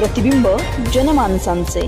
प्रतिबिंब जनमानसांचे।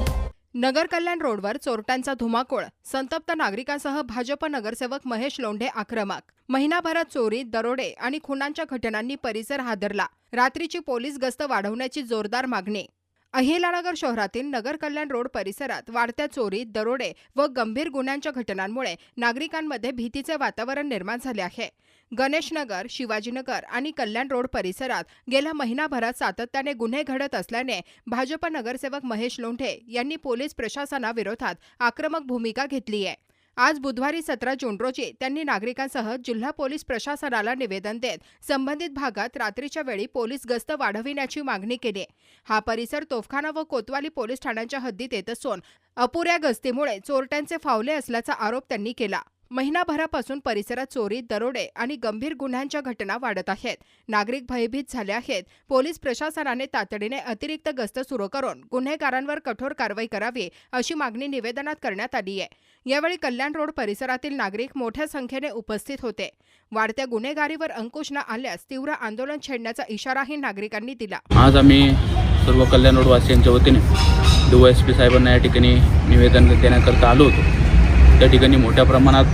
नगर कल्याण रोडवर चोरट्यांचा धुमाकूळ, संतप्त नागरिकांसह भाजप नगरसेवक महेश लोंढे आक्रमक। महिनाभरात चोरी, दरोडे आणि खुनांच्या घटनांनी परिसर हादरला। रात्रीची पोलीस गस्त वाढवण्याची जोरदार मागणी। अहिल्यानगर शहरातील नगर कल्याण रोड परिसरात वाढत्या चोरी, दरोडे व गंभीर गुन्ह्यांच्या घटनांमुळे नागरिकांमध्ये भीतीचे वातावरण निर्माण झाले आहे। गणेशनगर, शिवाजीनगर आणि कल्याण रोड परिसरात गेल्या महिनाभरात सातत्याने गुन्हे घडत असल्याने भाजप नगरसेवक महेश लोंढे यांनी पोलीस प्रशासनाविरोधात आक्रमक भूमिका घेतली आहे। आज बुधवारी 17 जून रोजी त्यांनी नागरिकांसह जिल्हा पोलीस प्रशासनाला निवेदन देत संबंधित भागात रात्रीच्या वेळी पोलीस गस्त वाढविण्याची मागणी केली। हा परिसर तोफखाना व कोतवाली पोलीस ठाण्यांच्या हद्दीत येत असून अपुऱ्या गस्तीमुळे चोरट्यांचे फावले असल्याचा आरोप त्यांनी केला। महिनाभरापासून परिसरात चोरी, दरोडे आणि गंभीर गुन्ह्यांच्या घटना वाढत आहेत। नागरिक भयभीत झाले आहेत। पोलीस प्रशासनाने तातडीने अतिरिक्त गस्त सुरू करून गुन्हेगारांवर कठोर कारवाई करावी अशी मागणी निवेदनात करण्यात आली आहे। यावेळी कल्याण रोड परिसरातील नागरिक मोठ्या संख्येने उपस्थित होते। वाढत्या गुन्हेगारीवर अंकुश न आल्यास तीव्र आंदोलन छेडण्याचा इशाराही नागरिकांनी दिला। आज आम्ही सर्व कल्याण रोड वासियांच्या वतीने DYSP साहेबांना या ठिकाणी निवेदन देण्याकरता आलो होतो। त्या ठिकाणी मोठ्या प्रमाणात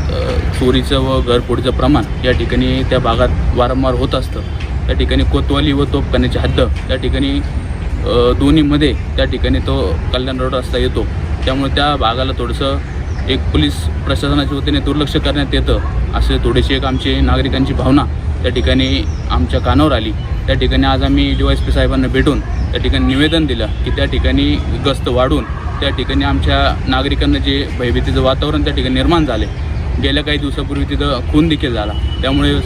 चोरीचं व घरफोडीचं प्रमाण या ठिकाणी त्या भागात वारंवार होत असतं। त्या ठिकाणी कोतवाली व तोफखान्याची हद्द त्या ठिकाणी दोन्हीमध्ये त्या ठिकाणी तो कल्याण रोड रस्ता येतो। त्यामुळे त्या भागाला थोडंसं एक पोलीस प्रशासनाच्या वतीने दुर्लक्ष करण्यात येतं असे थोडेसे एक आमचे नागरिकांची भावना त्या ठिकाणी आमच्या कानावर आली। त्या ठिकाणी आज आम्ही DYSP साहेबांना भेटून त्या ठिकाणी निवेदन दिलं की त्या ठिकाणी गस्त वाढून त्या ठिकाणी आमच्या नागरिकांना जे भयभीतीचं वातावरण त्या ठिकाणी निर्माण झाले। गेल्या काही दिवसापूर्वी तिथं खून देखील झाला। त्यामुळे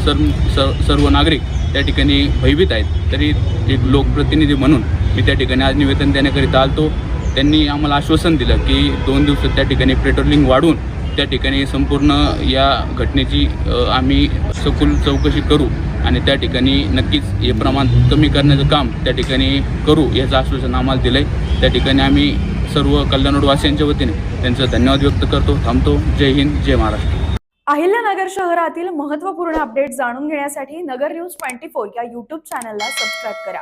सर्व नागरिक त्या ठिकाणी भयभीत आहेत। तरी एक लोकप्रतिनिधी म्हणून मी त्या ठिकाणी आज निवेदन देण्याकरिता आलतो। त्यांनी आम्हाला आश्वासन दिलं की 2 दिवसात त्या ठिकाणी पेट्रोलिंग वाढवून त्या ठिकाणी संपूर्ण या घटनेची आम्ही सखोल चौकशी करू आणि त्या ठिकाणी नक्कीच हे प्रमाण कमी करण्याचं काम त्या ठिकाणी करू याचं आश्वासन आम्हाला दिलं आहे। त्या ठिकाणी आम्ही सर्व कल्याण रोडवासियांच्या वतीने त्यांचं धन्यवाद व्यक्त करतो। थांबतो। जय हिंद, जय महाराष्ट्र। अहिल्यानगर शहरातील महत्त्वपूर्ण अपडेट जाणून घेण्यासाठी नगर न्यूज 24 या YouTube चॅनलला सबस्क्राईब करा।